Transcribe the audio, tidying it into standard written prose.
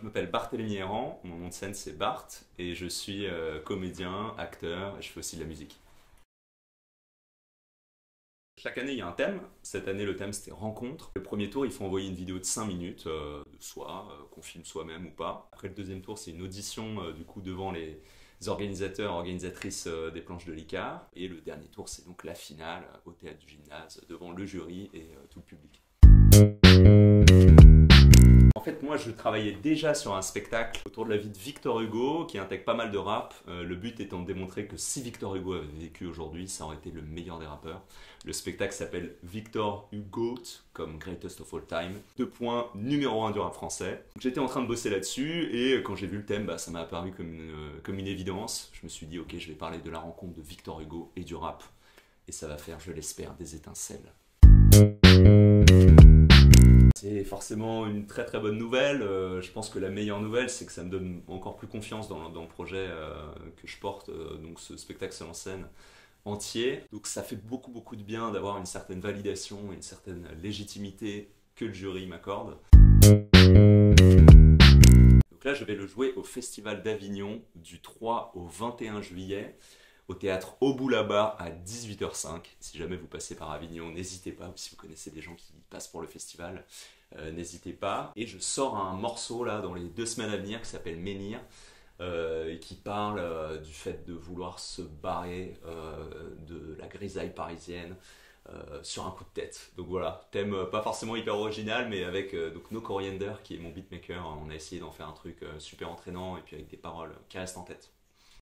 Je m'appelle Barthélémy Errand, mon nom de scène c'est Bart et je suis comédien, acteur et je fais aussi de la musique. Chaque année il y a un thème. Cette année le thème c'était rencontre. Le premier tour il faut envoyer une vidéo de 5 minutes de soi, qu'on filme soi-même ou pas. Après le deuxième tour c'est une audition du coup devant les organisateurs, organisatrices des planches de l'ICAR. Et le dernier tour c'est donc la finale au théâtre du Gymnase devant le jury et tout le public. En fait, moi, je travaillais déjà sur un spectacle autour de la vie de Victor Hugo, qui intègre pas mal de rap. Le but étant de démontrer que si Victor Hugo avait vécu aujourd'hui, ça aurait été le meilleur des rappeurs. Le spectacle s'appelle Victor Hugo, comme Greatest of All Time. Deux points, numéro 1 du rap français. J'étais en train de bosser là-dessus, et quand j'ai vu le thème, ça m'a apparu comme une évidence. Je me suis dit, ok, je vais parler de la rencontre de Victor Hugo et du rap. Et ça va faire, je l'espère, des étincelles. C'est forcément une très très bonne nouvelle. Je pense que la meilleure nouvelle, c'est que ça me donne encore plus confiance dans le projet que je porte, donc ce spectacle seul en scène entier. Donc ça fait beaucoup de bien d'avoir une certaine validation, une certaine légitimité que le jury m'accorde. Donc là, je vais le jouer au Festival d'Avignon du 3 au 21 juillet. Au théâtre Au Bout là-bas à 18h05. Si jamais vous passez par Avignon, n'hésitez pas, ou si vous connaissez des gens qui passent pour le festival, n'hésitez pas. Et je sors un morceau là dans les 2 semaines à venir qui s'appelle Menhir, et qui parle du fait de vouloir se barrer de la grisaille parisienne sur un coup de tête. Donc voilà, thème pas forcément hyper original, mais avec donc No Coriander qui est mon beatmaker, on a essayé d'en faire un truc super entraînant et puis avec des paroles qui restent en tête.